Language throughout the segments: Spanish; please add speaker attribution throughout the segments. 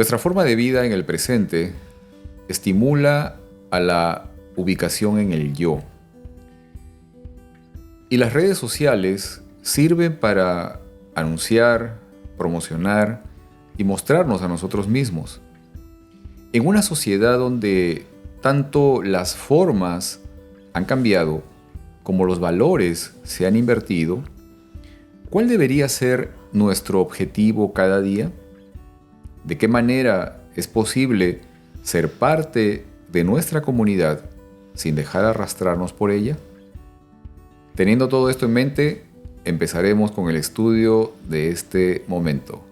Speaker 1: Nuestra forma de vida en el presente estimula a la ubicación en el yo. Y las redes sociales sirven para anunciar, promocionar y mostrarnos a nosotros mismos. En una sociedad donde tanto las formas han cambiado como los valores se han invertido, ¿cuál debería ser nuestro objetivo cada día? ¿De qué manera es posible ser parte de nuestra comunidad sin dejar arrastrarnos por ella? Teniendo todo esto en mente, empezaremos con el estudio de este momento.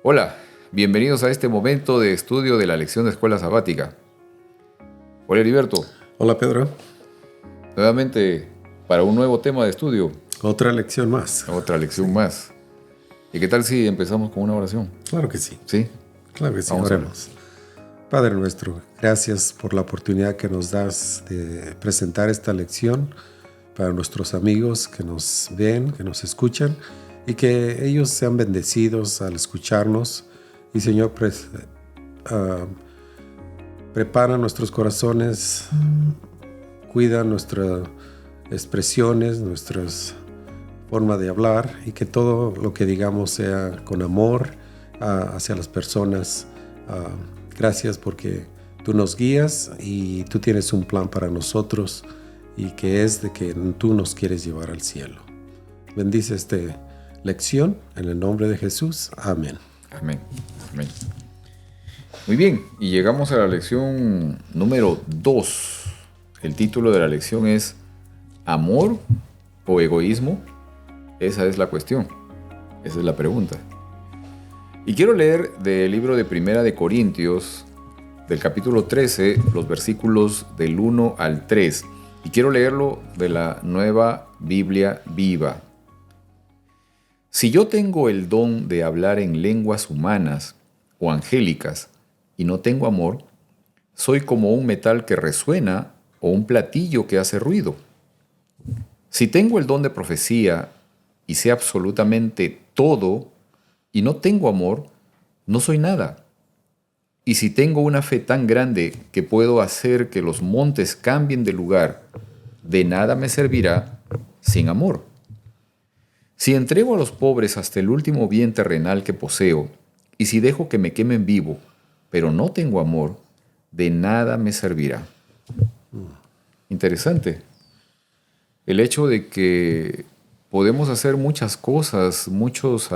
Speaker 1: Hola, bienvenidos a este momento de estudio de la lección de escuela sabática. Hola Heriberto.
Speaker 2: Hola Pedro.
Speaker 1: Nuevamente para un nuevo tema de estudio.
Speaker 2: Otra lección más.
Speaker 1: Otra lección más. ¿Y qué tal si empezamos con una oración?
Speaker 2: Claro que sí.
Speaker 1: ¿Sí?
Speaker 2: Claro que sí.
Speaker 1: Vamos
Speaker 2: Oremos. Padre nuestro, gracias por la oportunidad que nos das de presentar esta lección para nuestros amigos que nos ven, que nos escuchan, y que ellos sean bendecidos al escucharnos. Y Señor, prepara nuestros corazones, cuida nuestras expresiones, nuestra forma de hablar, y que todo lo que digamos sea con amor hacia las personas. Gracias porque tú nos guías y tú tienes un plan para nosotros, y que es de que tú nos quieres llevar al cielo. Bendice esta lección en el nombre de Jesús. Amén.
Speaker 1: Amén. Amén. Muy bien, y llegamos a la lección número 2. El título de la lección es ¿Amor o egoísmo? Esa es la cuestión. Esa es la pregunta. Y quiero leer del libro de Primera de Corintios, del capítulo 13, los versículos del 1 al 3. Y quiero leerlo de la Nueva Biblia Viva. Si yo tengo el don de hablar en lenguas humanas o angélicas y no tengo amor, soy como un metal que resuena o un platillo que hace ruido. Si tengo el don de profecía y sé absolutamente todo y no tengo amor, no soy nada. Y si tengo una fe tan grande que puedo hacer que los montes cambien de lugar, de nada me servirá sin amor. Si entrego a los pobres hasta el último bien terrenal que poseo, y si dejo que me quemen vivo, pero no tengo amor, de nada me servirá. Interesante. El hecho de que podemos hacer muchas cosas, muchas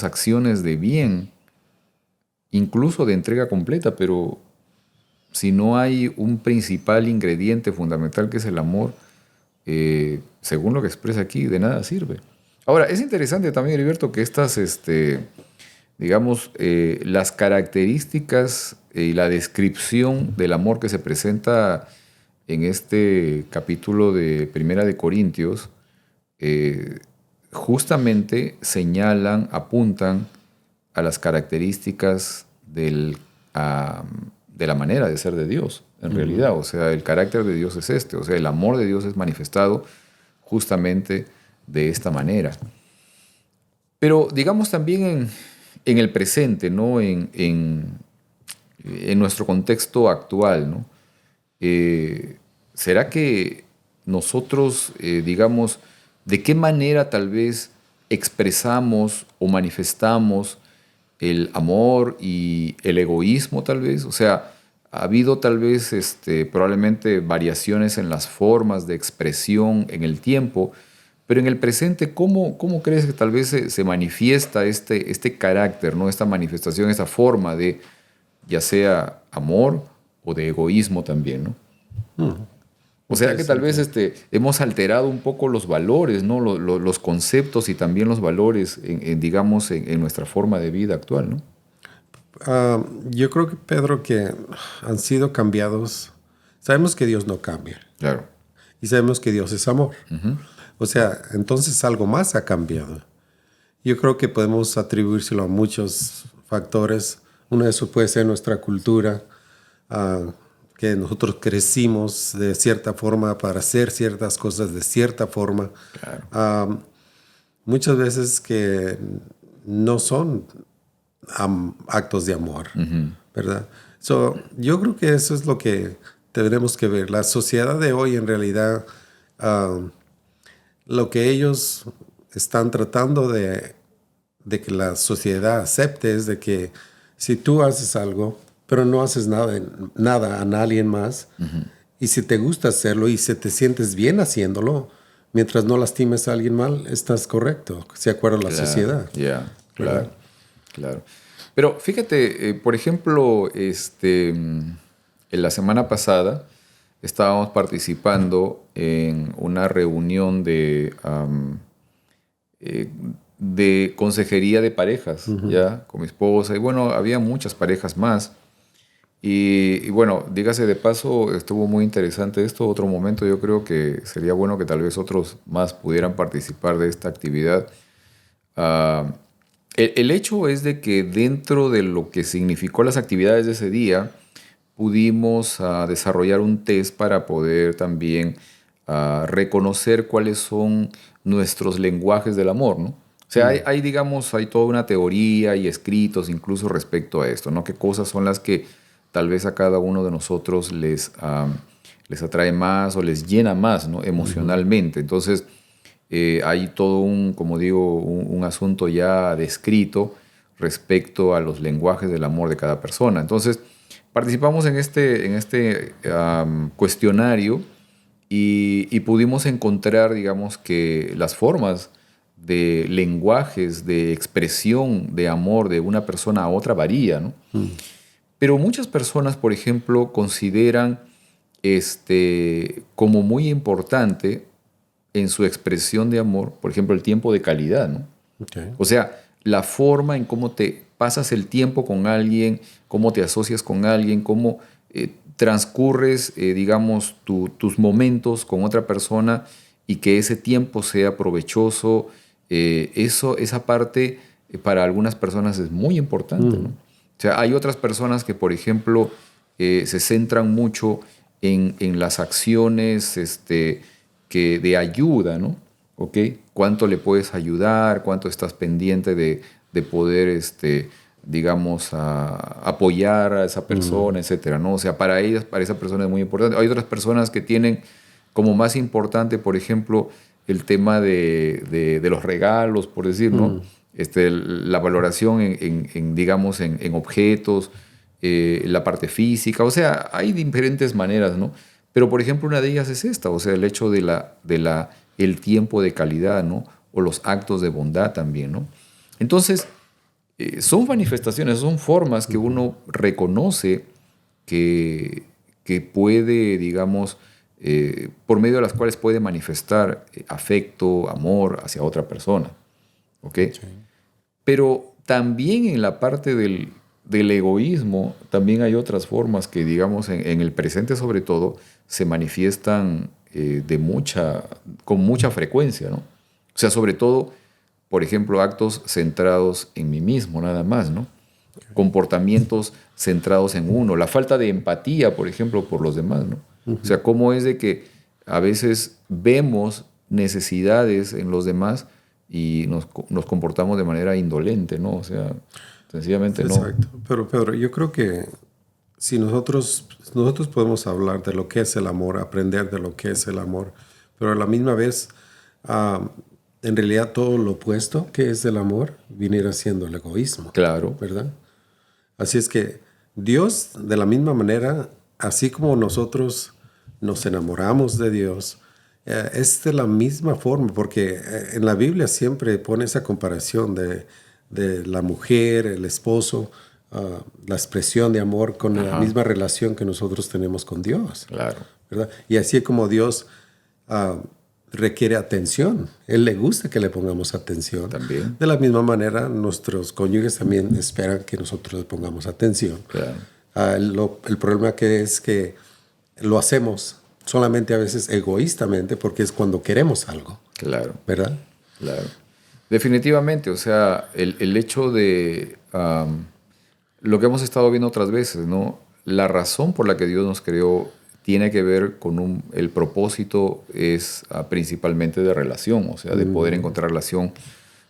Speaker 1: acciones de bien, incluso de entrega completa, pero si no hay un principal ingrediente fundamental que es el amor, según lo que expresa aquí, de nada sirve. Ahora, es interesante también, Heriberto, que estas, las características y la descripción del amor que se presenta en este capítulo de Primera de Corintios, justamente señalan, apuntan a las características de la manera de ser de Dios, en realidad. O sea, el carácter de Dios es este. O sea, el amor de Dios es manifestado justamente de esta manera. Pero digamos también en el presente, ¿no? En nuestro contexto actual, ¿no? ¿Será que nosotros, de qué manera tal vez expresamos o manifestamos el amor y el egoísmo tal vez? O sea, ha habido tal vez probablemente variaciones en las formas de expresión en el tiempo, pero en el presente, ¿cómo crees que tal vez se manifiesta este carácter, ¿no? Esta manifestación, esta forma de ya sea amor o de egoísmo también, ¿no? O sea que tal vez hemos alterado un poco los valores, ¿no? Los conceptos y también los valores en nuestra forma de vida actual, ¿no?
Speaker 2: Yo creo que, Pedro, que han sido cambiados Sabemos que Dios no cambia.
Speaker 1: Claro.
Speaker 2: Y sabemos que Dios es amor. O sea, entonces algo más ha cambiado. Yo creo que podemos atribuírselo a muchos factores. Uno de esos puede ser nuestra cultura, que nosotros crecimos de cierta forma para hacer ciertas cosas de cierta forma.
Speaker 1: Claro.
Speaker 2: Muchas veces que no son actos de amor, ¿verdad? Yo creo que eso es lo que tendremos que ver. La sociedad de hoy, en realidad, lo que ellos están tratando de que la sociedad acepte es de que si tú haces algo, pero no haces nada a alguien más, y si te gusta hacerlo y si te sientes bien haciéndolo, mientras no lastimes a alguien mal, estás correcto, de acuerdo a la sociedad.
Speaker 1: Claro. Pero fíjate, por ejemplo, en la semana pasada estábamos participando en una reunión de consejería de parejas, ya, con mi esposa, y bueno, había muchas parejas más. Y bueno, dígase de paso, estuvo muy interesante esto. Otro momento yo creo que sería bueno que tal vez otros más pudieran participar de esta actividad. El hecho es de que dentro de lo que significó las actividades de ese día, pudimos desarrollar un test para poder también reconocer cuáles son nuestros lenguajes del amor, ¿no? O sea, digamos, hay toda una teoría y escritos incluso respecto a esto, ¿no? ¿Qué cosas son las que tal vez a cada uno de nosotros les atrae más o les llena más, ¿no? Emocionalmente? Entonces, hay todo como digo, un asunto ya descrito respecto a los lenguajes del amor de cada persona. Entonces, participamos en este cuestionario y pudimos encontrar, digamos, que las formas de lenguajes, de expresión de amor de una persona a otra varía, ¿no? Pero muchas personas, por ejemplo, consideran como muy importante en su expresión de amor, por ejemplo, el tiempo de calidad, ¿no?
Speaker 2: Okay.
Speaker 1: O sea, la forma en cómo te pasas el tiempo con alguien, cómo te asocias con alguien, cómo transcurres, digamos, tus momentos con otra persona y que ese tiempo sea provechoso. Esa parte para algunas personas es muy importante, ¿no? O sea, hay otras personas que, por ejemplo, se centran mucho en las acciones de ayuda, ¿no? ¿Ok? ¿Cuánto le puedes ayudar? ¿Cuánto estás pendiente de poder, digamos, apoyar a esa persona, etcétera, ¿no? O sea, para esa persona es muy importante. Hay otras personas que tienen como más importante, por ejemplo, el tema de los regalos, por decir, ¿no? La valoración digamos, en objetos, la parte física. O sea, hay diferentes maneras, ¿no? Pero, por ejemplo, una de ellas es esta, o sea, el hecho el tiempo de calidad, ¿no? O los actos de bondad también, ¿no? Entonces, son manifestaciones, son formas que uno reconoce que puede, digamos, por medio de las cuales puede manifestar afecto, amor hacia otra persona, ¿ok? Sí. Pero también en la parte del egoísmo, también hay otras formas que, digamos, en el presente sobre todo, se manifiestan con mucha frecuencia, ¿no? O sea, sobre todo, por ejemplo, actos centrados en mí mismo, nada más, ¿no? Comportamientos centrados en uno, la falta de empatía, por ejemplo, por los demás, ¿no? O sea, cómo es de que a veces vemos necesidades en los demás y nos comportamos de manera indolente, ¿no? O sea, sencillamente no.
Speaker 2: Exacto. Pero Pedro, yo creo que si nosotros podemos hablar de lo que es el amor, aprender de lo que es el amor, pero a la misma vez, en realidad todo lo opuesto que es el amor, viniera siendo el egoísmo.
Speaker 1: Claro.
Speaker 2: ¿Verdad? Así es que Dios, de la misma manera, así como nosotros nos enamoramos de Dios, es de la misma forma, porque en la Biblia siempre pone esa comparación de la mujer, el esposo, la expresión de amor con la misma relación que nosotros tenemos con Dios.
Speaker 1: Claro.
Speaker 2: ¿Verdad? Y así como Dios requiere atención, Él le gusta que le pongamos atención.
Speaker 1: También.
Speaker 2: De la misma manera, nuestros cónyuges también esperan que nosotros le pongamos atención.
Speaker 1: Claro.
Speaker 2: El problema que es que lo hacemos solamente a veces egoístamente porque es cuando queremos algo.
Speaker 1: Claro.
Speaker 2: ¿Verdad?
Speaker 1: Claro. Definitivamente, o sea, el hecho de lo que hemos estado viendo otras veces, ¿no? La razón por la que Dios nos creó tiene que ver con el propósito es principalmente de relación, o sea, de poder encontrar relación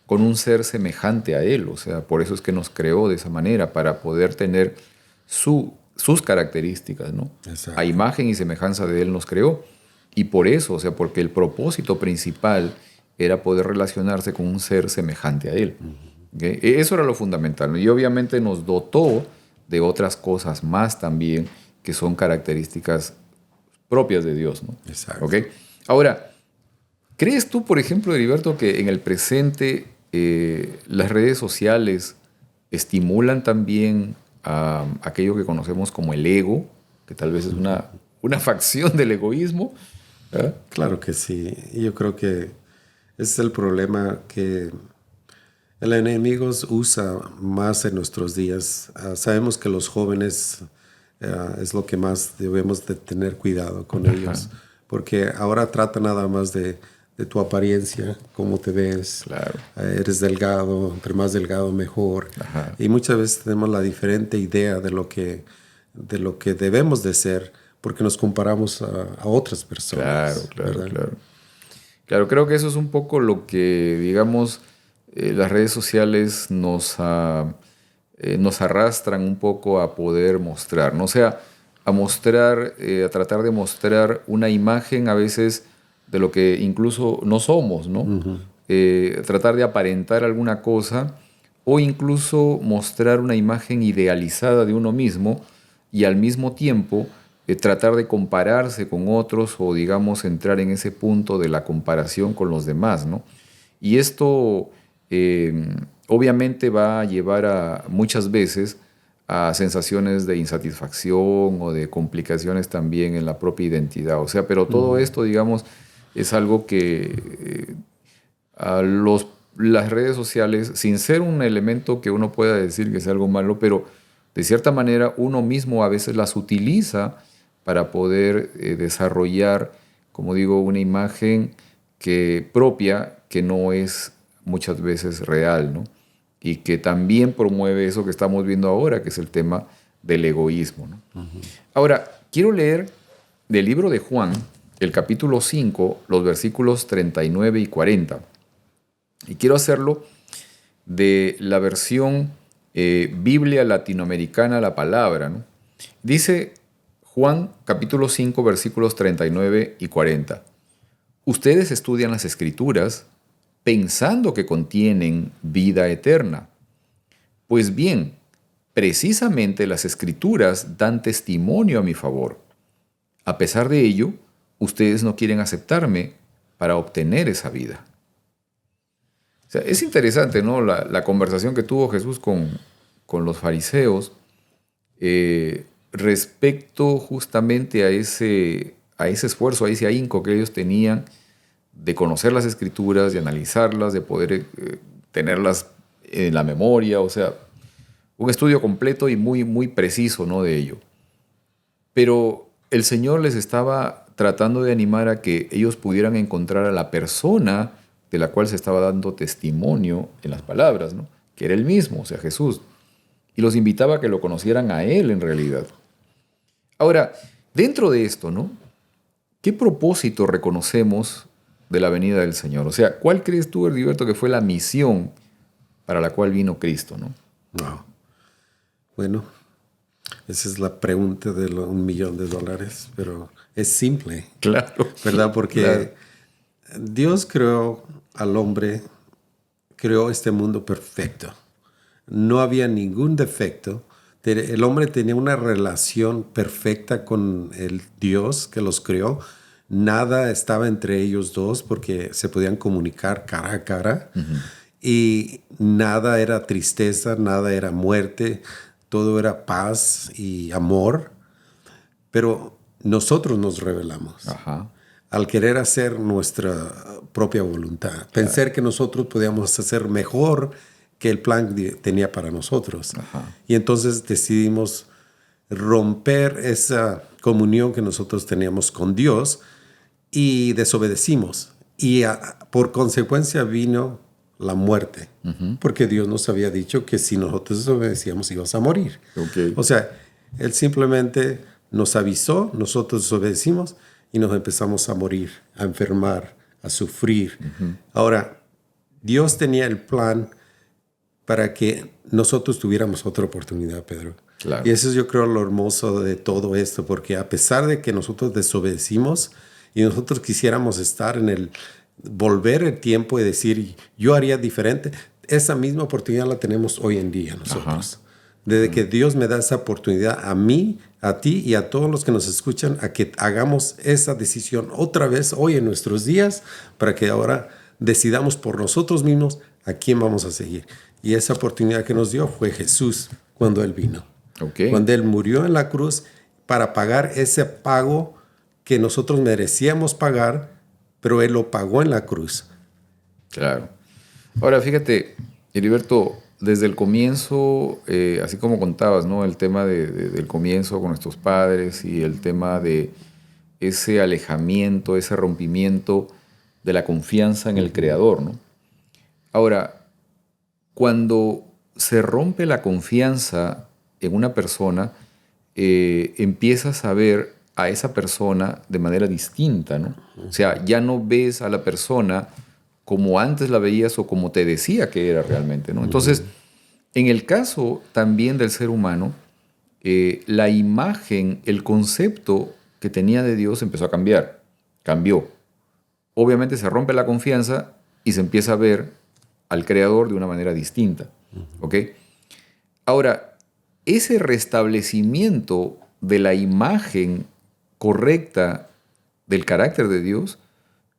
Speaker 1: con un ser semejante a Él, o sea, por eso es que nos creó de esa manera, para poder tener sus características, ¿no?
Speaker 2: Exacto.
Speaker 1: A imagen y semejanza de Él nos creó, y por eso, o sea, porque el propósito principal era poder relacionarse con un ser semejante a Él. ¿Okay? Eso era lo fundamental, ¿no? Y obviamente nos dotó de otras cosas más también que son características propias de Dios, ¿no?
Speaker 2: Exacto.
Speaker 1: ¿Okay? Ahora, ¿crees tú, por ejemplo, Heriberto, que en el presente las redes sociales estimulan también a aquello que conocemos como el ego, que tal vez es una facción del egoísmo? ¿Ah?
Speaker 2: Claro que sí. Y yo creo que ese es el problema que el enemigo usa más en nuestros días. Sabemos que los jóvenes es lo que más debemos de tener cuidado con ellos, porque ahora trata nada más de tu apariencia, cómo te ves.
Speaker 1: Claro.
Speaker 2: Eres delgado, entre más delgado mejor.
Speaker 1: Ajá.
Speaker 2: Y muchas veces tenemos la diferente idea de lo que debemos de ser, porque nos comparamos a otras personas.
Speaker 1: Claro. Claro, creo que eso es un poco lo que, digamos, las redes sociales nos arrastran un poco a poder mostrar, ¿no? O sea, a mostrar, a tratar de mostrar una imagen a veces de lo que incluso no somos, ¿no? Tratar de aparentar alguna cosa o incluso mostrar una imagen idealizada de uno mismo y al mismo tiempo tratar de compararse con otros o, digamos, entrar en ese punto de la comparación con los demás, ¿no? Y esto obviamente va a llevar muchas veces a sensaciones de insatisfacción o de complicaciones también en la propia identidad. O sea, pero todo esto, digamos, es algo que las redes sociales, sin ser un elemento que uno pueda decir que es algo malo, pero de cierta manera uno mismo a veces las utiliza para poder desarrollar, como digo, una imagen propia que no es muchas veces real, ¿no? Y que también promueve eso que estamos viendo ahora, que es el tema del egoísmo, ¿no? Ahora, quiero leer del libro de Juan, el capítulo 5, los versículos 39 y 40. Y quiero hacerlo de la versión Biblia Latinoamericana, la palabra, ¿no? Dice Juan capítulo 5, versículos 39 y 40. Ustedes estudian las Escrituras pensando que contienen vida eterna. Pues bien, precisamente las Escrituras dan testimonio a mi favor. A pesar de ello, ustedes no quieren aceptarme para obtener esa vida. O sea, es interesante, ¿no? La conversación que tuvo Jesús con los fariseos respecto justamente a ese esfuerzo, a ese ahínco que ellos tenían de conocer las Escrituras, de analizarlas, de poder tenerlas en la memoria, o sea, un estudio completo y muy, muy preciso, ¿no?, de ello. Pero el Señor les estaba tratando de animar a que ellos pudieran encontrar a la persona de la cual se estaba dando testimonio en las palabras, ¿no?, que era Él mismo, o sea, Jesús. Y los invitaba a que lo conocieran a Él en realidad. Ahora, dentro de esto, ¿no?, ¿qué propósito reconocemos de la venida del Señor? O sea, ¿cuál crees tú, Heriberto, que fue la misión para la cual vino Cristo, ¿no?
Speaker 2: Wow. Bueno, esa es la pregunta de $1,000,000, pero es simple.
Speaker 1: Claro.
Speaker 2: ¿Verdad? Porque
Speaker 1: claro.
Speaker 2: Dios creó al hombre, creó este mundo perfecto. No había ningún defecto. El hombre tenía una relación perfecta con el Dios que los creó. Nada estaba entre ellos dos porque se podían comunicar cara a cara. Y nada era tristeza, nada era muerte. Todo era paz y amor. Pero nosotros nos rebelamos.
Speaker 1: Ajá.
Speaker 2: Al querer hacer nuestra propia voluntad. Pensar que nosotros podíamos hacer mejor que el plan tenía para nosotros.
Speaker 1: Ajá.
Speaker 2: Y entonces decidimos romper esa comunión que nosotros teníamos con Dios y desobedecimos. Y por consecuencia vino la muerte, porque Dios nos había dicho que si nosotros desobedecíamos íbamos a morir.
Speaker 1: Okay.
Speaker 2: O sea, Él simplemente nos avisó, nosotros desobedecimos y nos empezamos a morir, a enfermar, a sufrir. Ahora, Dios tenía el plan para que nosotros tuviéramos otra oportunidad, Pedro.
Speaker 1: Claro.
Speaker 2: Y eso es, yo creo, lo hermoso de todo esto, porque a pesar de que nosotros desobedecimos y nosotros quisiéramos estar volver el tiempo y decir, yo haría diferente, esa misma oportunidad la tenemos hoy en día nosotros. Desde que Dios me da esa oportunidad a mí, a ti y a todos los que nos escuchan, a que hagamos esa decisión otra vez hoy en nuestros días, para que ahora decidamos por nosotros mismos a quién vamos a seguir. Y esa oportunidad que nos dio fue Jesús cuando Él vino.
Speaker 1: Okay.
Speaker 2: Cuando Él murió en la cruz para pagar ese pago que nosotros merecíamos pagar, pero Él lo pagó en la cruz.
Speaker 1: Claro. Ahora, fíjate, Heriberto, desde el comienzo, así como contabas, ¿no? El tema del comienzo con nuestros padres y el tema de ese alejamiento, ese rompimiento de la confianza en el Creador, ¿no? Ahora, cuando se rompe la confianza en una persona, empiezas a ver a esa persona de manera distinta, ¿no? O sea, ya no ves a la persona como antes la veías o como te decía que era realmente, ¿no? Entonces, en el caso también del ser humano, la imagen, el concepto que tenía de Dios empezó a cambiar, cambió. Obviamente se rompe la confianza y se empieza a ver al Creador de una manera distinta, ¿ok? Ahora, ese restablecimiento de la imagen correcta del carácter de Dios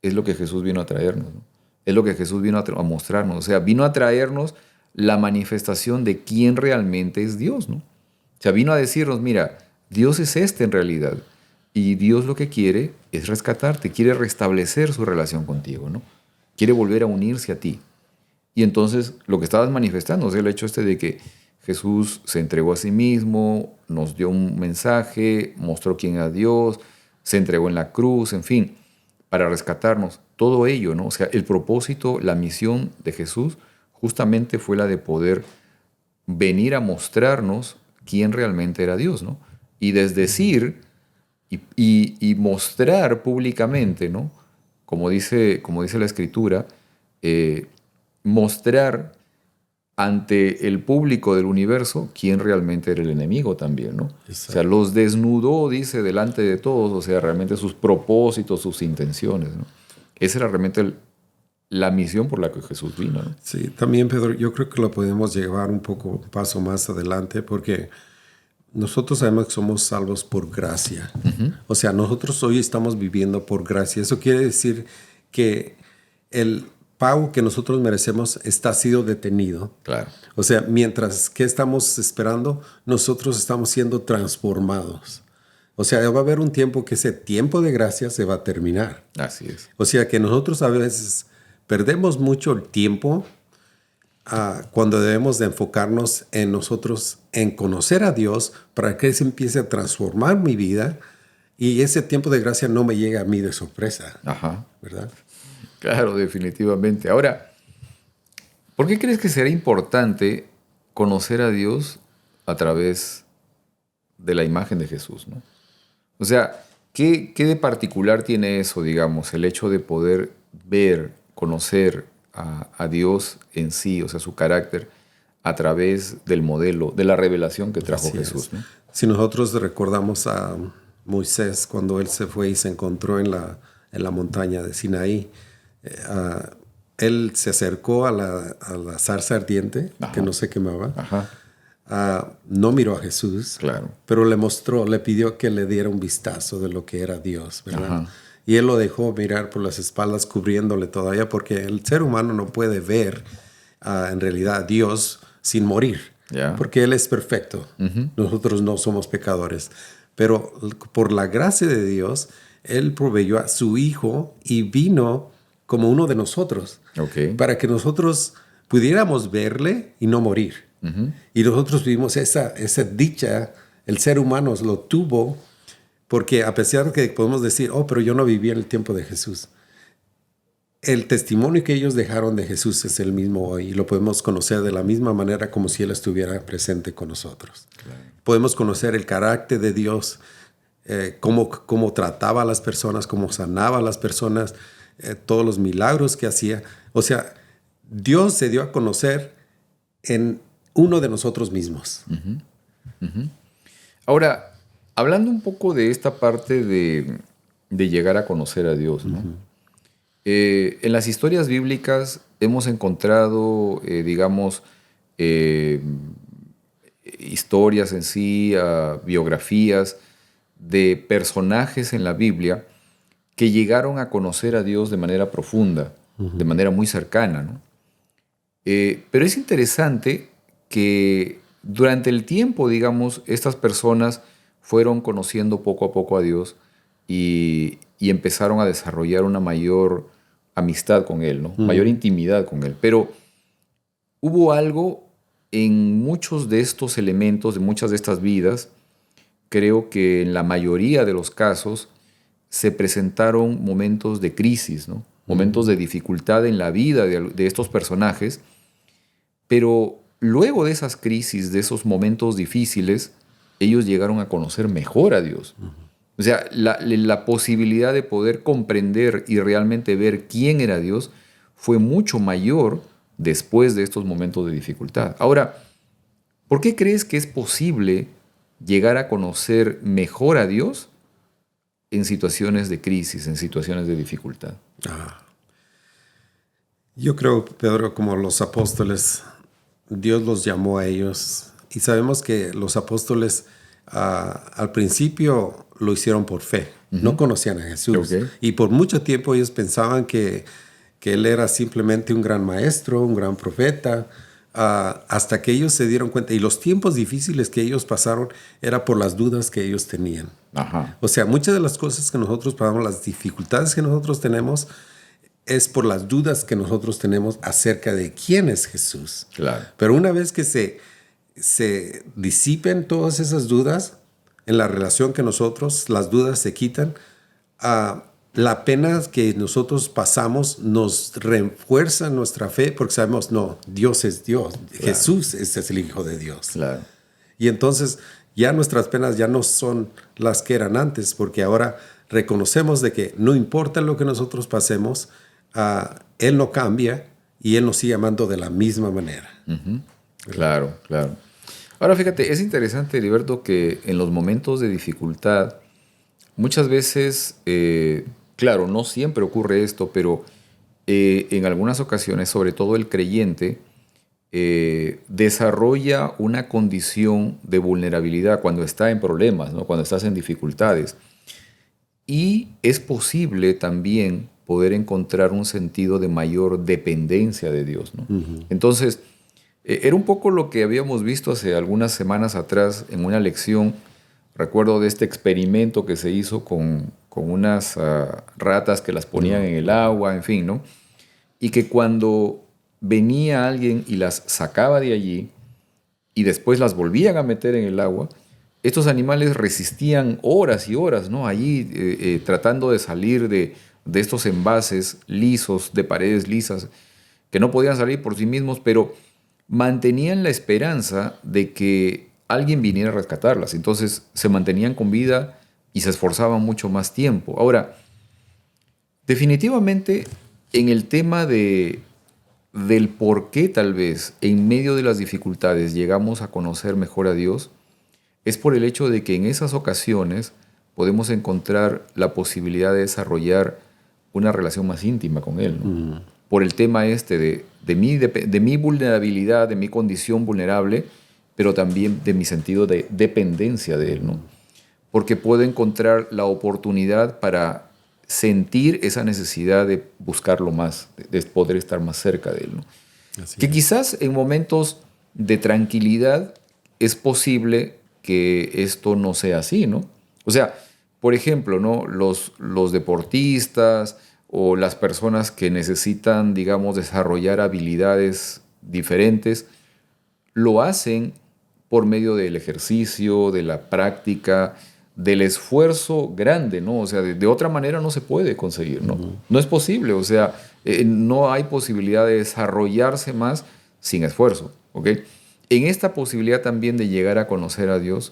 Speaker 1: es lo que Jesús vino a traernos, ¿no? Es lo que Jesús vino a mostrarnos. O sea, vino a traernos la manifestación de quién realmente es Dios, ¿no? O sea, vino a decirnos, mira, Dios es este en realidad. Y Dios lo que quiere es rescatarte, quiere restablecer su relación contigo, ¿no? Quiere volver a unirse a ti. Y entonces lo que estabas manifestando es el hecho de que Jesús se entregó a sí mismo, nos dio un mensaje, mostró quién era Dios, se entregó en la cruz, en fin, para rescatarnos. Todo ello, ¿no? O sea, el propósito, la misión de Jesús justamente fue la de poder venir a mostrarnos quién realmente era Dios, ¿no? Y desdecir y mostrar públicamente, ¿no? Como dice la Escritura, mostrar ante el público del universo quién realmente era el enemigo también, ¿no? Exacto. O sea, los desnudó, dice, delante de todos, o sea, realmente sus propósitos, sus intenciones, ¿no? Esa era realmente la misión por la que Jesús vino, ¿no?
Speaker 2: Sí, también, Pedro, yo creo que lo podemos llevar un paso más adelante, porque nosotros sabemos que somos salvos por gracia. O sea, nosotros hoy estamos viviendo por gracia. Eso quiere decir que el pago que nosotros merecemos ha sido detenido.
Speaker 1: Claro.
Speaker 2: O sea, mientras que estamos esperando, nosotros estamos siendo transformados. O sea, va a haber un tiempo que ese tiempo de gracia se va a terminar.
Speaker 1: Así es.
Speaker 2: O sea, que nosotros a veces perdemos mucho el tiempo cuando debemos de enfocarnos en nosotros, en conocer a Dios, para que se empiece a transformar mi vida y ese tiempo de gracia no me llegue a mí de sorpresa.
Speaker 1: Ajá.
Speaker 2: ¿Verdad?
Speaker 1: Claro, definitivamente. Ahora, ¿por qué crees que será importante conocer a Dios a través de la imagen de Jesús, ¿no? O sea, ¿qué de particular tiene eso, digamos, el hecho de poder ver, conocer a Dios en sí, o sea, su carácter, a través del modelo, de la revelación que trajo Jesús, ¿no?
Speaker 2: Si nosotros recordamos a Moisés cuando él se fue y se encontró en la montaña de Sinaí, él se acercó a la zarza ardiente, ajá, que no se quemaba.
Speaker 1: Ajá.
Speaker 2: No miró a Jesús,
Speaker 1: claro,
Speaker 2: pero le pidió que le diera un vistazo de lo que era Dios, ¿verdad?
Speaker 1: Ajá.
Speaker 2: Y él lo dejó mirar por las espaldas, cubriéndole todavía, porque el ser humano no puede ver en realidad a Dios sin morir,
Speaker 1: yeah,
Speaker 2: porque Él es perfecto. Uh-huh. Nosotros no somos pecadores, pero por la gracia de Dios, Él proveyó a su Hijo y vino como uno de nosotros,
Speaker 1: okay,
Speaker 2: para que nosotros pudiéramos verle y no morir. Uh-huh. Y nosotros vivimos esa dicha, el ser humano lo tuvo Porque a pesar de que podemos decir, oh, pero yo no viví en el tiempo de Jesús, el testimonio que ellos dejaron de Jesús es el mismo hoy y lo podemos conocer de la misma manera como si Él estuviera presente con nosotros. Claro. Podemos conocer el carácter de Dios, cómo trataba a las personas, cómo sanaba a las personas, todos los milagros que hacía. O sea, Dios se dio a conocer en uno de nosotros mismos.
Speaker 1: Uh-huh. Uh-huh. Ahora, hablando un poco de esta parte de llegar a conocer a Dios, ¿no? Uh-huh. En las historias bíblicas hemos encontrado, historias en sí, biografías de personajes en la Biblia que llegaron a conocer a Dios de manera profunda, uh-huh, de manera muy cercana, ¿no? Pero es interesante que durante el tiempo, estas personas fueron conociendo poco a poco a Dios y empezaron a desarrollar una mayor amistad con Él, ¿no? Mayor intimidad con Él. Pero hubo algo en muchos de estos elementos, de muchas de estas vidas, creo que en la mayoría de los casos se presentaron momentos de crisis, ¿no? Momentos de dificultad en la vida de estos personajes, pero luego de esas crisis, de esos momentos difíciles, ellos llegaron a conocer mejor a Dios. O sea, la posibilidad de poder comprender y realmente ver quién era Dios fue mucho mayor después de estos momentos de dificultad. Ahora, ¿por qué crees que es posible llegar a conocer mejor a Dios en situaciones de crisis, en situaciones de dificultad?
Speaker 2: Yo creo, Pedro, como los apóstoles, Dios los llamó a ellos y sabemos que los apóstoles al principio lo hicieron por fe. Uh-huh. No conocían a Jesús. Okay. Y por mucho tiempo ellos pensaban que Él era simplemente un gran maestro, un gran profeta, hasta que ellos se dieron cuenta. Y los tiempos difíciles que ellos pasaron era por las dudas que ellos tenían. Uh-huh. O sea, muchas de las cosas que nosotros pasamos, las dificultades que nosotros tenemos, es por las dudas que nosotros tenemos acerca de quién es Jesús.
Speaker 1: Claro.
Speaker 2: Pero una vez que se disipen todas esas dudas en la relación que nosotros, las dudas se quitan, la pena que nosotros pasamos nos refuerza nuestra fe porque sabemos, no, Dios es Dios, claro, Jesús es el Hijo de Dios.
Speaker 1: Claro.
Speaker 2: Y entonces ya nuestras penas ya no son las que eran antes, porque ahora reconocemos de que no importa lo que nosotros pasemos, Él no cambia y Él nos sigue amando de la misma manera.
Speaker 1: Uh-huh. Claro, claro. Ahora fíjate, es interesante, Heriberto, que en los momentos de dificultad, muchas veces, claro, no siempre ocurre esto, pero en algunas ocasiones, sobre todo el creyente, desarrolla una condición de vulnerabilidad cuando está en problemas, ¿no? Cuando estás en dificultades. Y es posible también poder encontrar un sentido de mayor dependencia de Dios, ¿no? Uh-huh. Entonces, era un poco lo que habíamos visto hace algunas semanas atrás en una lección. Recuerdo de este experimento que se hizo con unas ratas que las ponían en el agua, en fin, ¿no? Y que cuando venía alguien y las sacaba de allí y después las volvían a meter en el agua, estos animales resistían horas y horas, ¿no? Allí tratando de salir de estos envases lisos, de paredes lisas, que no podían salir por sí mismos, pero mantenían la esperanza de que alguien viniera a rescatarlas. Entonces se mantenían con vida y se esforzaban mucho más tiempo. Ahora, definitivamente en el tema del por qué tal vez en medio de las dificultades llegamos a conocer mejor a Dios, es por el hecho de que en esas ocasiones podemos encontrar la posibilidad de desarrollar una relación más íntima con Él, ¿no? Por el tema de mi vulnerabilidad, de mi condición vulnerable, pero también de mi sentido de dependencia de Él, ¿no? Porque puedo encontrar la oportunidad para sentir esa necesidad de buscarlo más, de poder estar más cerca de Él, ¿no? Que quizás en momentos de tranquilidad es posible que esto no sea así, ¿no? O sea, por ejemplo, ¿no? Los deportistas o las personas que necesitan, digamos, desarrollar habilidades diferentes, lo hacen por medio del ejercicio, de la práctica, del esfuerzo grande, ¿no? O sea, de otra manera no se puede conseguir, ¿no? No es posible, o sea, no hay posibilidad de desarrollarse más sin esfuerzo, ¿ok? En esta posibilidad también de llegar a conocer a Dios,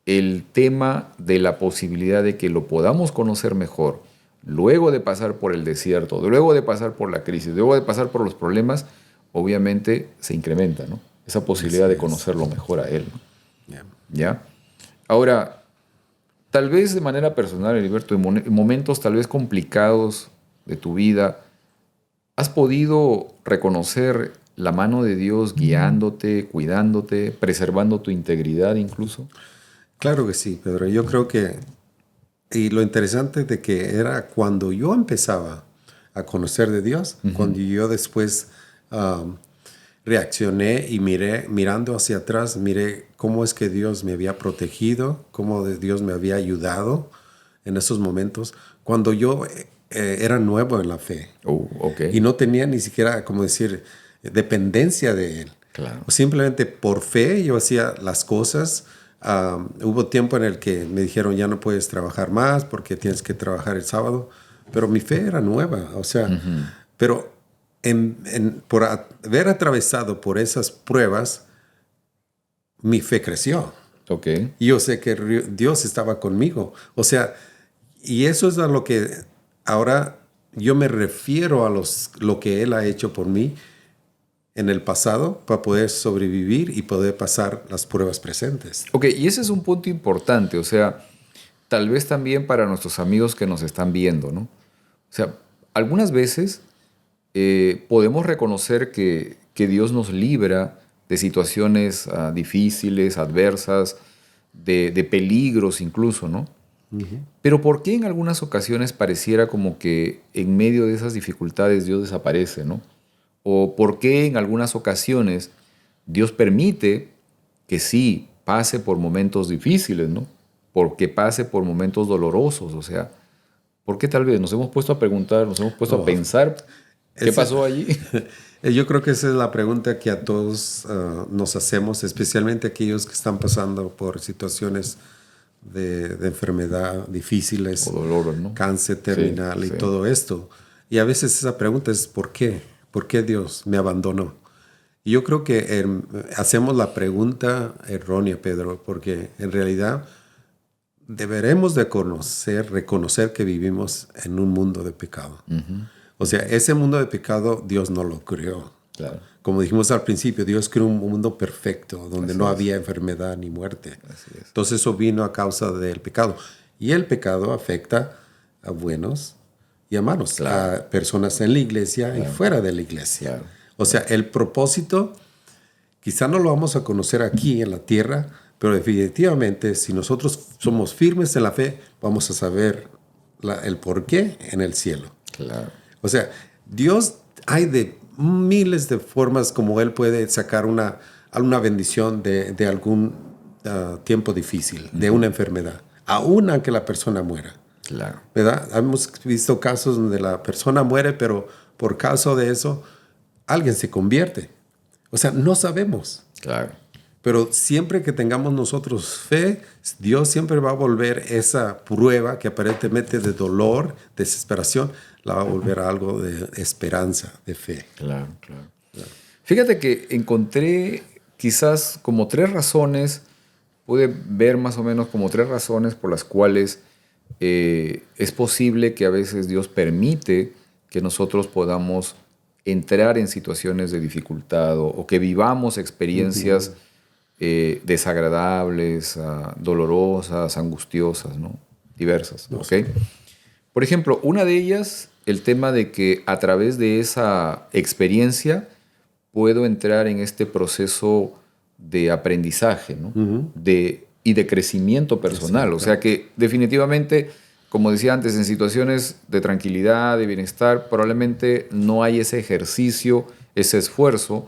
Speaker 1: el tema de la posibilidad de que lo podamos conocer mejor, luego de pasar por el desierto, luego de pasar por la crisis, luego de pasar por los problemas, obviamente se incrementa, ¿no? Esa posibilidad de conocerlo mejor a Él, ¿no? ¿Ya? Ahora, tal vez de manera personal, Heriberto, en momentos tal vez complicados de tu vida, ¿has podido reconocer la mano de Dios guiándote, cuidándote, preservando tu integridad incluso?
Speaker 2: Claro que sí, Pedro. Yo creo que, y lo interesante de que era cuando yo empezaba a conocer de Dios, cuando yo después reaccioné y mirando hacia atrás, miré cómo es que Dios me había protegido, cómo Dios me había ayudado en esos momentos, cuando yo era nuevo en la fe.
Speaker 1: Okay.
Speaker 2: Y no tenía ni siquiera, como decir, dependencia de Él.
Speaker 1: Claro.
Speaker 2: Simplemente por fe yo hacía las cosas. Hubo tiempo en el que me dijeron ya no puedes trabajar más porque tienes que trabajar el sábado, pero mi fe era nueva, o sea, pero por haber atravesado por esas pruebas, mi fe creció.
Speaker 1: Okay.
Speaker 2: Y yo sé que Dios estaba conmigo, o sea, y eso es a lo que ahora yo me refiero a lo que Él ha hecho por mí en el pasado para poder sobrevivir y poder pasar las pruebas presentes.
Speaker 1: Ok, y ese es un punto importante, o sea, tal vez también para nuestros amigos que nos están viendo, ¿no? O sea, algunas veces podemos reconocer que Dios nos libra de situaciones difíciles, adversas, de peligros incluso, ¿no? Pero ¿por qué en algunas ocasiones pareciera como que en medio de esas dificultades Dios desaparece, ¿no? ¿O por qué en algunas ocasiones Dios permite que sí pase por momentos difíciles, ¿no? Porque pase por momentos dolorosos, o sea, ¿por qué tal vez nos hemos puesto a preguntar, nos hemos puesto a pensar qué pasó allí?
Speaker 2: Yo creo que esa es la pregunta que a todos nos hacemos, especialmente aquellos que están pasando por situaciones de enfermedad difíciles,
Speaker 1: O dolor, ¿no?
Speaker 2: cáncer terminal y todo esto. Y a veces esa pregunta es ¿por qué? ¿Por qué Dios me abandonó? Y yo creo que hacemos la pregunta errónea, Pedro, porque en realidad deberemos de reconocer que vivimos en un mundo de pecado. O sea, ese mundo de pecado Dios no lo creó.
Speaker 1: Claro.
Speaker 2: Como dijimos al principio, Dios creó un mundo perfecto donde
Speaker 1: Así
Speaker 2: no
Speaker 1: es.
Speaker 2: había enfermedad ni muerte.
Speaker 1: Así es.
Speaker 2: Entonces eso vino a causa del pecado. Y el pecado afecta a buenos y a malos,
Speaker 1: Claro.
Speaker 2: a personas en la iglesia y fuera de la iglesia.
Speaker 1: Claro.
Speaker 2: O sea, el propósito quizá no lo vamos a conocer aquí en la tierra, pero definitivamente si nosotros somos firmes en la fe, vamos a saber el porqué en el cielo.
Speaker 1: Claro.
Speaker 2: O sea, Dios hay de miles de formas como Él puede sacar una bendición de algún tiempo difícil, de una enfermedad, aun aunque la persona muera.
Speaker 1: Claro.
Speaker 2: ¿Verdad? Hemos visto casos donde la persona muere, pero por causa de eso, alguien se convierte. O sea, no sabemos.
Speaker 1: Claro.
Speaker 2: Pero siempre que tengamos nosotros fe, Dios siempre va a volver esa prueba que aparentemente de dolor, desesperación, la va a volver a algo de esperanza, de fe.
Speaker 1: Claro, claro. Fíjate que encontré quizás como 3 razones, pude ver más o menos como 3 razones por las cuales es posible que a veces Dios permite que nosotros podamos entrar en situaciones de dificultad o que vivamos experiencias desagradables, dolorosas, angustiosas, ¿no? Diversas, ¿ok? Por ejemplo, una de ellas, el tema de que a través de esa experiencia puedo entrar en este proceso de aprendizaje, ¿no? Y de crecimiento personal.
Speaker 2: Exacto.
Speaker 1: O sea que definitivamente, como decía antes, en situaciones de tranquilidad, de bienestar, probablemente no hay ese ejercicio, ese esfuerzo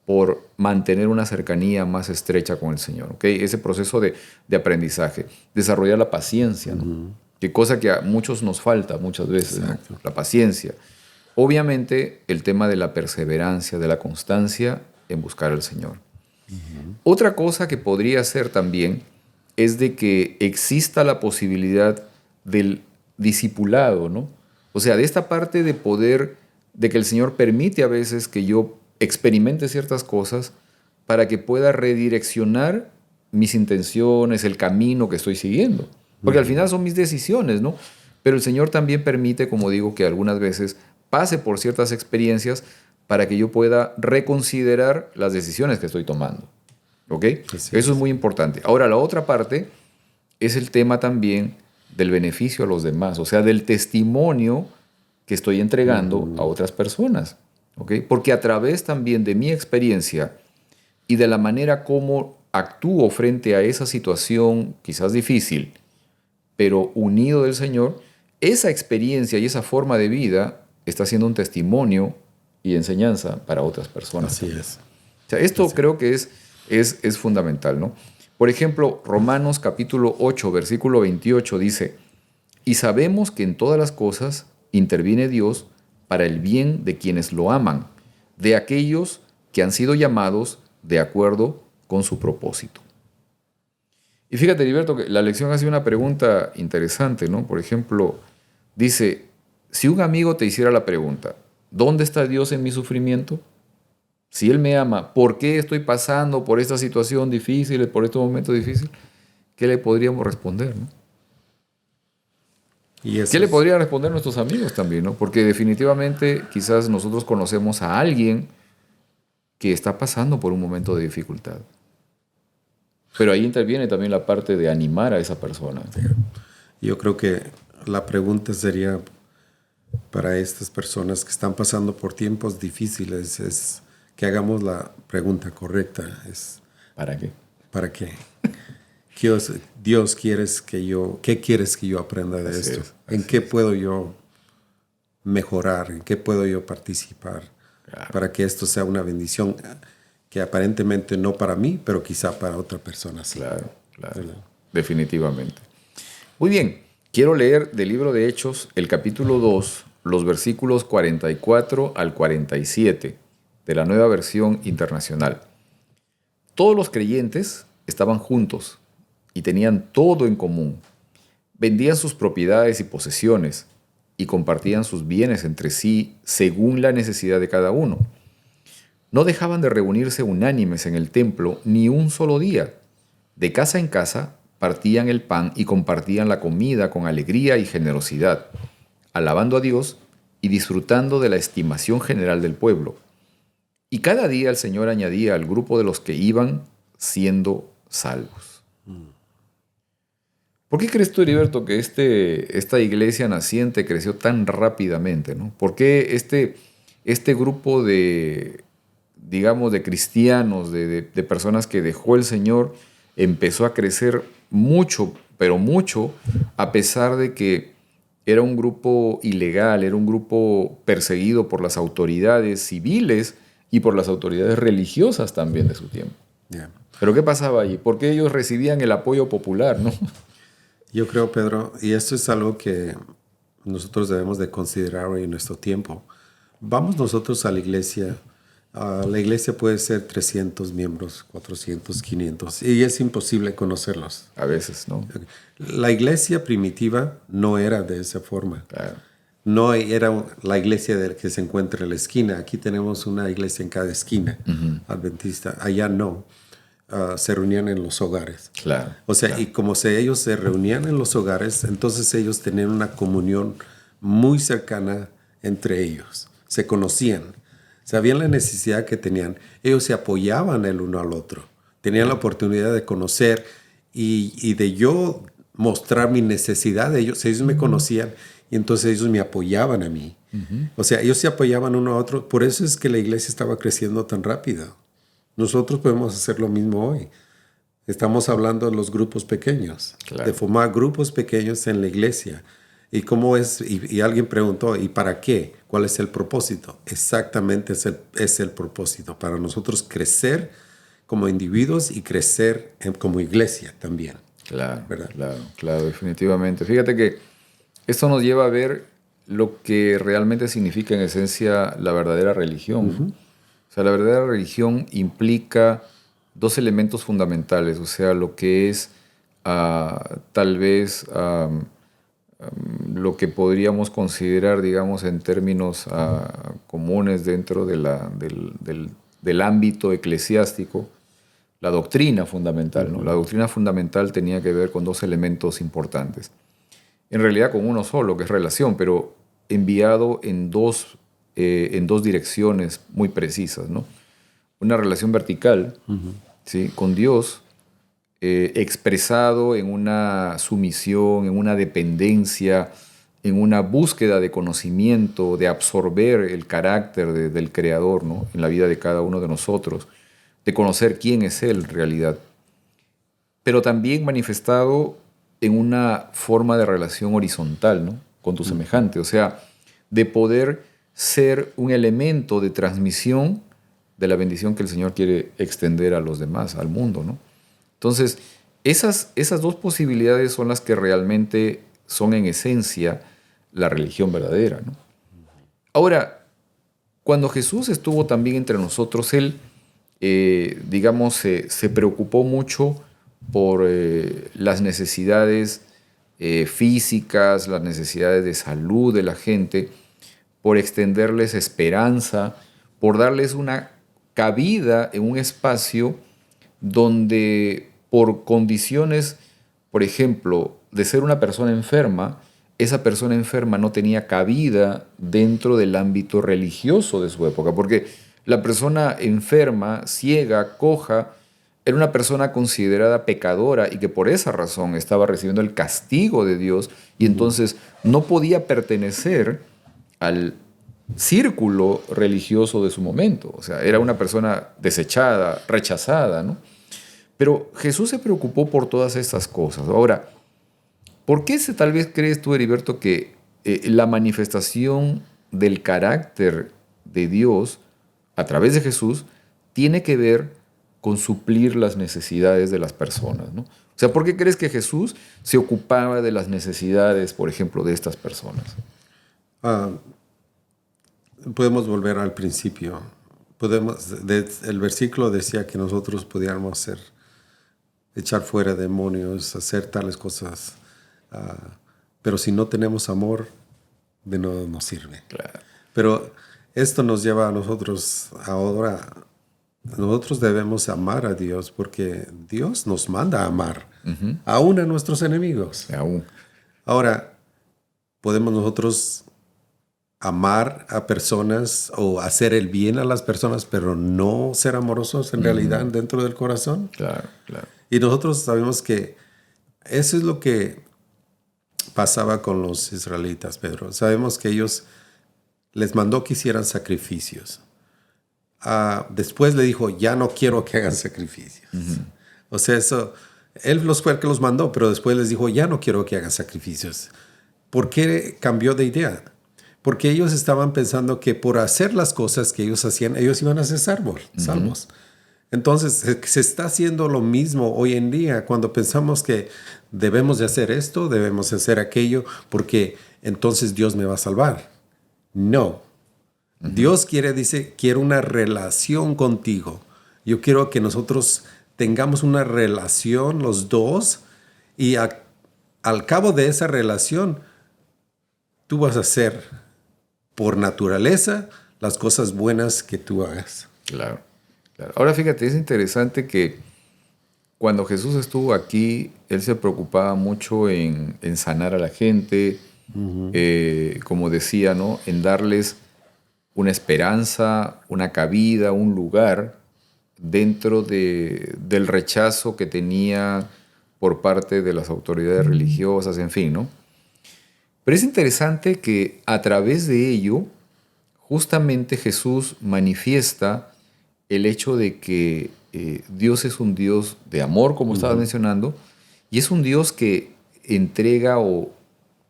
Speaker 1: por mantener una cercanía más estrecha con el Señor, ¿ok? Ese proceso de aprendizaje, desarrollar la paciencia, ¿no? Que cosa que a muchos nos falta muchas veces, ¿no? La paciencia. Obviamente, el tema de la perseverancia, de la constancia en buscar al Señor. Otra cosa que podría ser también es de que exista la posibilidad del discipulado, ¿no? O sea, de esta parte de poder, de que el Señor permite a veces que yo experimente ciertas cosas para que pueda redireccionar mis intenciones, el camino que estoy siguiendo. Porque al final son mis decisiones, ¿no? Pero el Señor también permite, como digo, que algunas veces pase por ciertas experiencias para que yo pueda reconsiderar las decisiones que estoy tomando. ¿Ok? Eso es muy importante. Ahora, la otra parte es el tema también del beneficio a los demás, o sea, del testimonio que estoy entregando a otras personas. ¿Ok? Porque a través también de mi experiencia y de la manera como actúo frente a esa situación quizás difícil, pero unido del Señor, esa experiencia y esa forma de vida está siendo un testimonio y enseñanza para otras personas.
Speaker 2: Así es.
Speaker 1: O sea, esto creo que es fundamental, ¿no? Por ejemplo, Romanos capítulo 8, versículo 28 dice, y sabemos que en todas las cosas interviene Dios para el bien de quienes lo aman, de aquellos que han sido llamados de acuerdo con su propósito. Y fíjate, Heriberto, que la lección hace una pregunta interesante, ¿no? Por ejemplo, dice, si un amigo te hiciera la pregunta, ¿dónde está Dios en mi sufrimiento? Si Él me ama, ¿por qué estoy pasando por esta situación difícil, por este momento difícil? ¿Qué le podríamos responder, no? ¿Qué le podrían responder nuestros amigos también, no? Porque definitivamente quizás nosotros conocemos a alguien que está pasando por un momento de dificultad. Pero ahí interviene también la parte de animar a esa persona.
Speaker 2: Yo creo que la pregunta sería para estas personas que están pasando por tiempos difíciles es que hagamos la pregunta correcta.
Speaker 1: ¿Para qué?
Speaker 2: ¿Para qué? Dios ¿qué quieres que yo aprenda de esto? ¿En qué puedo yo mejorar? ¿En qué puedo yo participar? Claro. Para que esto sea una bendición que aparentemente no para mí, pero quizá para otra persona sí.
Speaker 1: Claro. Definitivamente. Muy bien, quiero leer del libro de Hechos el capítulo 2, los versículos 44 al 47 de la Nueva Versión Internacional. Todos los creyentes estaban juntos y tenían todo en común. Vendían sus propiedades y posesiones y compartían sus bienes entre sí según la necesidad de cada uno. No dejaban de reunirse unánimes en el templo ni un solo día. De casa en casa partían el pan y compartían la comida con alegría y generosidad, alabando a Dios y disfrutando de la estimación general del pueblo. Y cada día el Señor añadía al grupo de los que iban siendo salvos. ¿Por qué crees tú, Heriberto, que esta iglesia naciente creció tan rápidamente, ¿no? ¿Por qué este grupo de, digamos, de cristianos, de personas que dejó el Señor, empezó a crecer mucho, pero mucho, a pesar de que era un grupo ilegal, era un grupo perseguido por las autoridades civiles y por las autoridades religiosas también de su tiempo?
Speaker 2: Yeah.
Speaker 1: ¿Pero qué pasaba allí? ¿Por qué ellos recibían el apoyo popular, no?
Speaker 2: Yo creo, Pedro, y esto es algo que nosotros debemos de considerar hoy en nuestro tiempo. Vamos nosotros a la iglesia. La iglesia puede ser 300 miembros, 400, 500, y es imposible conocerlos.
Speaker 1: A veces, ¿no?
Speaker 2: La iglesia primitiva no era de esa forma.
Speaker 1: Claro.
Speaker 2: No era la iglesia que se encuentra en la esquina. Aquí tenemos una iglesia en cada esquina, adventista. Allá no. Se reunían en los hogares.
Speaker 1: Claro.
Speaker 2: O sea,
Speaker 1: claro.
Speaker 2: y como ellos se reunían en los hogares, entonces ellos tenían una comunión muy cercana entre ellos. Se conocían. Sabían la necesidad que tenían. Ellos se apoyaban el uno al otro. Tenían la oportunidad de conocer y de yo mostrar mi necesidad de ellos. Ellos me conocían y entonces ellos me apoyaban a mí. O sea, ellos se apoyaban uno a otro. Por eso es que la iglesia estaba creciendo tan rápido. Nosotros podemos hacer lo mismo hoy. Estamos hablando de los grupos pequeños,
Speaker 1: claro.
Speaker 2: de formar grupos pequeños en la iglesia. ¿Y cómo es? Y alguien preguntó, ¿y para qué? ¿Cuál es el propósito? Exactamente es el propósito, para nosotros crecer como individuos y crecer como iglesia también.
Speaker 1: Claro,
Speaker 2: ¿verdad?
Speaker 1: Claro, definitivamente. Fíjate que esto nos lleva a ver lo que realmente significa en esencia la verdadera religión. O sea, la verdadera religión implica dos elementos fundamentales, o sea, lo que es tal vez lo que podríamos considerar, digamos, en términos comunes dentro de del ámbito eclesiástico, la doctrina fundamental, ¿no? La doctrina fundamental tenía que ver con dos elementos importantes. En realidad con uno solo, que es relación, pero enviado en dos direcciones muy precisas, ¿no? Una relación vertical, ¿sí?, con Dios, expresado en una sumisión, en una dependencia, en una búsqueda de conocimiento, de absorber el carácter del Creador, ¿no?, en la vida de cada uno de nosotros, de conocer quién es Él en realidad, pero también manifestado en una forma de relación horizontal, ¿no?, con tu semejante, o sea, de poder ser un elemento de transmisión de la bendición que el Señor quiere extender a los demás, al mundo, ¿no? Entonces, esas dos posibilidades son las que realmente son en esencia la religión verdadera, ¿no? Ahora, cuando Jesús estuvo también entre nosotros, Él, digamos, se preocupó mucho por las necesidades físicas, las necesidades de salud de la gente, por extenderles esperanza, por darles una cabida en un espacio donde por condiciones, por ejemplo, de ser una persona enferma, esa persona enferma no tenía cabida dentro del ámbito religioso de su época, porque la persona enferma, ciega, coja, era una persona considerada pecadora y que por esa razón estaba recibiendo el castigo de Dios y entonces no podía pertenecer al círculo religioso de su momento. O sea, era una persona desechada, rechazada, ¿no? Pero Jesús se preocupó por todas estas cosas. Ahora, ¿por qué tal vez crees tú, Heriberto, que la manifestación del carácter de Dios a través de Jesús tiene que ver con suplir las necesidades de las personas, ¿no? O sea, ¿por qué crees que Jesús se ocupaba de las necesidades, por ejemplo, de estas personas?
Speaker 2: Podemos volver al principio. El versículo decía que nosotros pudiéramos echar fuera demonios, hacer tales cosas. Pero si no tenemos amor, de nada nos sirve.
Speaker 1: Claro.
Speaker 2: Pero esto nos lleva a nosotros ahora. Nosotros debemos amar a Dios porque Dios nos manda a amar, aún a nuestros enemigos.
Speaker 1: Aún.
Speaker 2: Ahora, podemos nosotros amar a personas o hacer el bien a las personas, pero no ser amorosos en realidad dentro del corazón.
Speaker 1: Claro, claro.
Speaker 2: Y nosotros sabemos que eso es lo que pasaba con los israelitas, Pedro. Sabemos que ellos les mandó que hicieran sacrificios. Después le dijo, ya no quiero que hagan sacrificios. O sea, él fue el que los mandó, pero después les dijo, ya no quiero que hagan sacrificios. ¿Por qué cambió de idea? Porque ellos estaban pensando que por hacer las cosas que ellos hacían, ellos iban a ser salvos. Entonces, se está haciendo lo mismo hoy en día cuando pensamos que debemos de hacer esto, debemos de hacer aquello, porque entonces Dios me va a salvar. No. Dios dice, quiero una relación contigo. Yo quiero que nosotros tengamos una relación los dos y al cabo de esa relación, tú vas a hacer por naturaleza las cosas buenas que tú hagas.
Speaker 1: Claro, claro. Ahora fíjate, es interesante que cuando Jesús estuvo aquí, Él se preocupaba mucho en sanar a la gente, como decía, ¿no?, en darles una esperanza, una cabida, un lugar dentro del rechazo que tenía por parte de las autoridades religiosas, en fin, ¿no? Pero es interesante que a través de ello, justamente Jesús manifiesta el hecho de que Dios es un Dios de amor, como estabas mencionando, y es un Dios que entrega o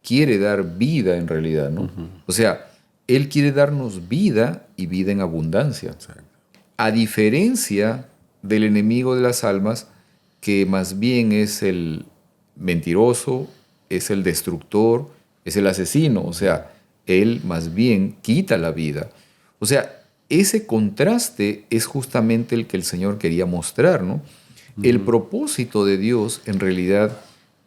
Speaker 1: quiere dar vida en realidad, ¿no? O sea, Él quiere darnos vida y vida en abundancia.
Speaker 2: Exacto.
Speaker 1: A diferencia del enemigo de las almas, que más bien es el mentiroso, es el destructor, es el asesino. O sea, él más bien quita la vida. O sea, ese contraste es justamente el que el Señor quería mostrar, ¿no? El propósito de Dios, en realidad,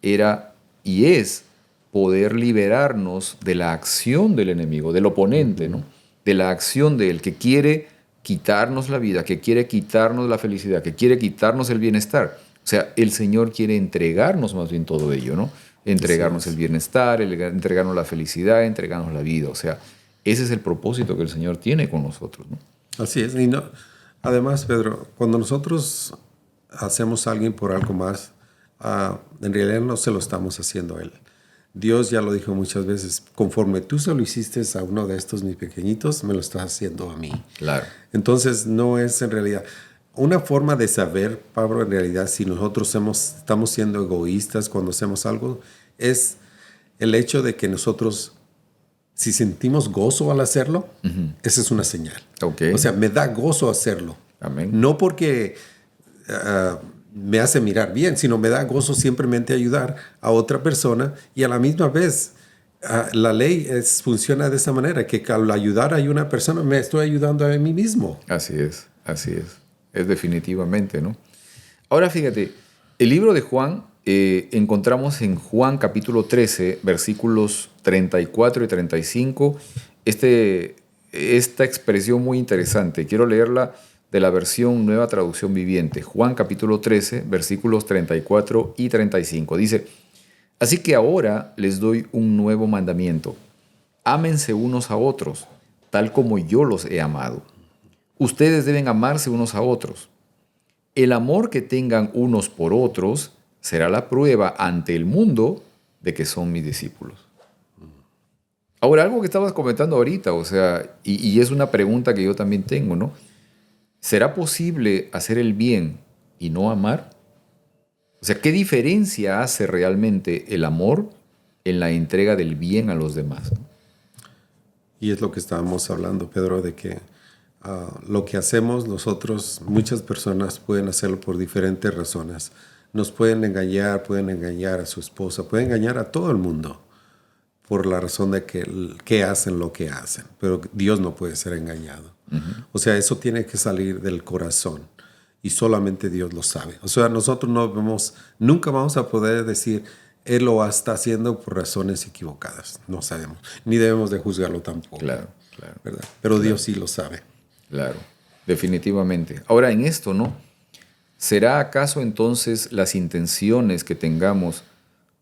Speaker 1: era y es poder liberarnos de la acción del enemigo, del oponente, ¿no? De la acción del que quiere quitarnos la vida, que quiere quitarnos la felicidad, que quiere quitarnos el bienestar. O sea, el Señor quiere entregarnos más bien todo ello, ¿no? Entregarnos el bienestar, entregarnos la felicidad, entregarnos la vida. O sea, ese es el propósito que el Señor tiene con nosotros, ¿no?
Speaker 2: Así es. Y no, además, Pedro, cuando nosotros hacemos a alguien por algo más, en realidad no se lo estamos haciendo a Él. Dios ya lo dijo muchas veces, conforme tú se lo hiciste a uno de estos mis pequeñitos, me lo estás haciendo a mí.
Speaker 1: Claro.
Speaker 2: Entonces no es en realidad una forma de saber, Pablo, en realidad si nosotros estamos siendo egoístas cuando hacemos algo, es el hecho de que nosotros, si sentimos gozo al hacerlo, esa es una señal.
Speaker 1: Okay.
Speaker 2: O sea, me da gozo hacerlo.
Speaker 1: Amén.
Speaker 2: No porque me hace mirar bien, sino me da gozo simplemente ayudar a otra persona y a la misma vez la ley funciona de esa manera, que al ayudar a una persona me estoy ayudando a mí mismo.
Speaker 1: Así es, así es. Es definitivamente, ¿no? Ahora fíjate, el libro de Juan, encontramos en Juan capítulo 13, versículos 34 y 35, esta expresión muy interesante. Quiero leerla de la versión Nueva Traducción Viviente. Juan capítulo 13, versículos 34 y 35. Dice, así que ahora les doy un nuevo mandamiento. Ámense unos a otros, tal como yo los he amado. Ustedes deben amarse unos a otros. El amor que tengan unos por otros será la prueba ante el mundo de que son mis discípulos. Ahora, algo que estabas comentando ahorita, o sea, y es una pregunta que yo también tengo, ¿no? ¿Será posible hacer el bien y no amar? O sea, ¿qué diferencia hace realmente el amor en la entrega del bien a los demás?
Speaker 2: Y es lo que estábamos hablando, Pedro, de que lo que hacemos nosotros, muchas personas pueden hacerlo por diferentes razones. Nos pueden engañar a su esposa, pueden engañar a todo el mundo por la razón de que hacen lo que hacen. Pero Dios no puede ser engañado. O sea, eso tiene que salir del corazón y solamente Dios lo sabe. O sea, nosotros nunca vamos a poder decir, Él lo está haciendo por razones equivocadas. No sabemos, ni debemos de juzgarlo tampoco.
Speaker 1: Claro, claro.
Speaker 2: ¿Verdad? Pero Dios sí lo sabe.
Speaker 1: Claro, definitivamente. Ahora, en esto, ¿no? ¿Será acaso entonces las intenciones que tengamos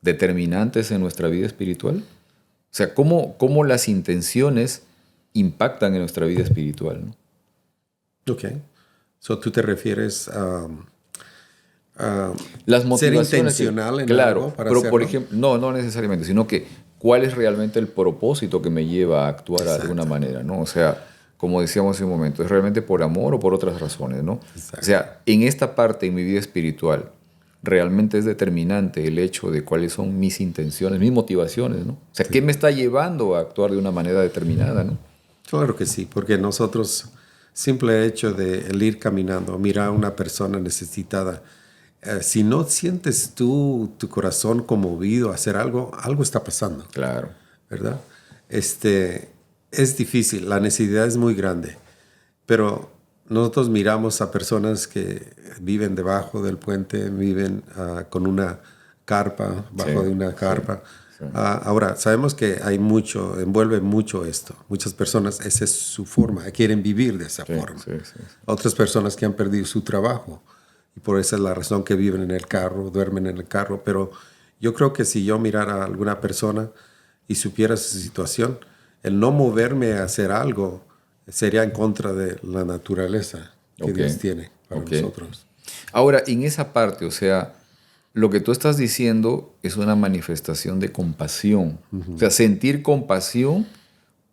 Speaker 1: determinantes en nuestra vida espiritual? O sea, ¿cómo las intenciones impactan en nuestra vida espiritual, ¿no?
Speaker 2: Ok. So, ¿tú te refieres a
Speaker 1: las motivaciones
Speaker 2: ser intencional en
Speaker 1: claro,
Speaker 2: algo para
Speaker 1: pero
Speaker 2: hacerlo?
Speaker 1: por ejemplo, no necesariamente, sino que cuál es realmente el propósito que me lleva a actuar de alguna manera, ¿no? O sea, como decíamos hace un momento, ¿es realmente por amor o por otras razones, no?
Speaker 2: Exacto.
Speaker 1: O sea, en esta parte, en mi vida espiritual, realmente es determinante el hecho de cuáles son mis intenciones, mis motivaciones, ¿no? O sea, ¿qué me está llevando a actuar de una manera determinada, no?
Speaker 2: Claro que sí, porque nosotros, simple hecho de el ir caminando, mirar a una persona necesitada, si no sientes tu corazón conmovido a hacer algo, algo está pasando.
Speaker 1: Claro.
Speaker 2: ¿Verdad? Es difícil, la necesidad es muy grande, pero nosotros miramos a personas que viven debajo del puente, viven con una carpa, bajo de una carpa. Sí. Ahora, sabemos que envuelve mucho esto. Muchas personas, esa es su forma, quieren vivir de esa forma. Sí. Otras personas que han perdido su trabajo y por esa es la razón que viven en el carro, duermen en el carro. Pero yo creo que si yo mirara a alguna persona y supiera su situación, el no moverme a hacer algo sería en contra de la naturaleza que Dios tiene para nosotros.
Speaker 1: Ahora, en esa parte, o sea, lo que tú estás diciendo es una manifestación de compasión. O sea, sentir compasión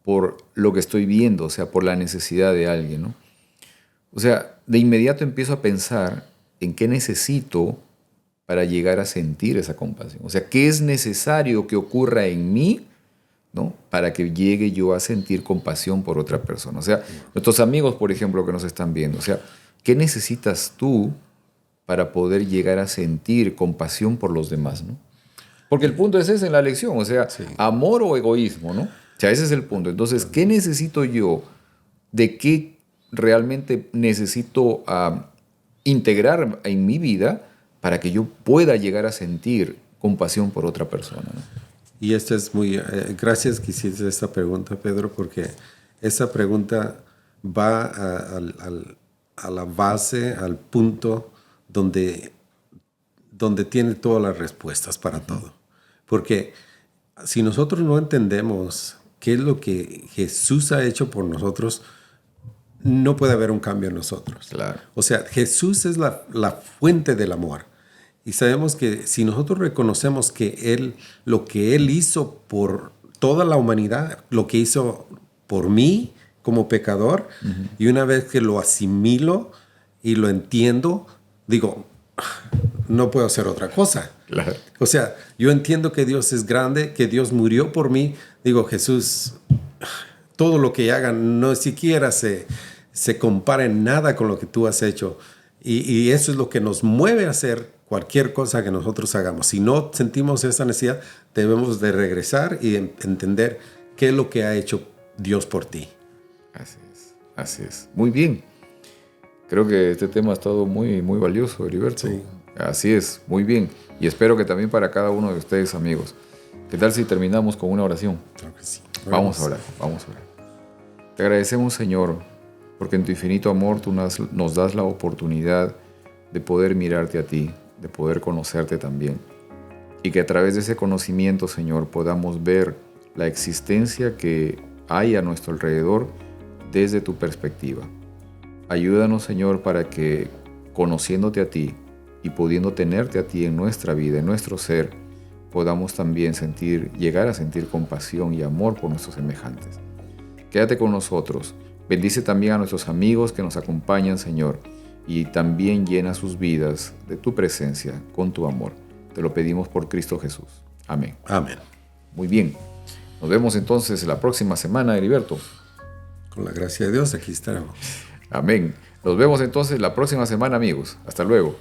Speaker 1: por lo que estoy viendo, o sea, por la necesidad de alguien, ¿no? O sea, de inmediato empiezo a pensar en qué necesito para llegar a sentir esa compasión. O sea, qué es necesario que ocurra en mí, ¿no? Para que llegue yo a sentir compasión por otra persona. O sea, nuestros amigos, por ejemplo, que nos están viendo, o sea, ¿qué necesitas tú para poder llegar a sentir compasión por los demás, ¿no? Porque el punto es ese en la lección, o sea, amor o egoísmo, ¿no? O sea, ese es el punto. Entonces, ¿qué necesito yo? ¿De qué realmente necesito integrar en mi vida para que yo pueda llegar a sentir compasión por otra persona, ¿no?
Speaker 2: Y esto es muy... gracias que hiciste esta pregunta, Pedro, porque esa pregunta va a la base, al punto donde tiene todas las respuestas para todo. Porque si nosotros no entendemos qué es lo que Jesús ha hecho por nosotros, no puede haber un cambio en nosotros.
Speaker 1: Claro.
Speaker 2: O sea, Jesús es la fuente del amor. Y sabemos que si nosotros reconocemos que lo que Él hizo por toda la humanidad, lo que hizo por mí como pecador, y una vez que lo asimilo y lo entiendo, digo, no puedo hacer otra cosa.
Speaker 1: Claro.
Speaker 2: O sea, yo entiendo que Dios es grande, que Dios murió por mí. Digo, Jesús, todo lo que hagan no siquiera se compara en nada con lo que tú has hecho. Y eso es lo que nos mueve a hacer cualquier cosa que nosotros hagamos. Si no sentimos esa necesidad, debemos de regresar y entender qué es lo que ha hecho Dios por ti.
Speaker 1: Así es, así es. Muy bien. Creo que este tema ha estado muy, muy valioso, Heriberto.
Speaker 2: Sí.
Speaker 1: Así es, muy bien. Y espero que también para cada uno de ustedes, amigos. ¿Qué tal si terminamos con una oración?
Speaker 2: Claro que sí.
Speaker 1: Vamos a orar. Te agradecemos, Señor, porque en tu infinito amor tú nos das la oportunidad de poder mirarte a ti, de poder conocerte también. Y que a través de ese conocimiento, Señor, podamos ver la existencia que hay a nuestro alrededor desde tu perspectiva. Ayúdanos, Señor, para que, conociéndote a ti y pudiendo tenerte a ti en nuestra vida, en nuestro ser, podamos también llegar a sentir compasión y amor por nuestros semejantes. Quédate con nosotros. Bendice también a nuestros amigos que nos acompañan, Señor, y también llena sus vidas de tu presencia con tu amor. Te lo pedimos por Cristo Jesús. Amén.
Speaker 2: Amén.
Speaker 1: Muy bien. Nos vemos entonces la próxima semana, Heriberto.
Speaker 2: Con la gracia de Dios, aquí estaremos.
Speaker 1: Amén. Nos vemos entonces la próxima semana, amigos. Hasta luego.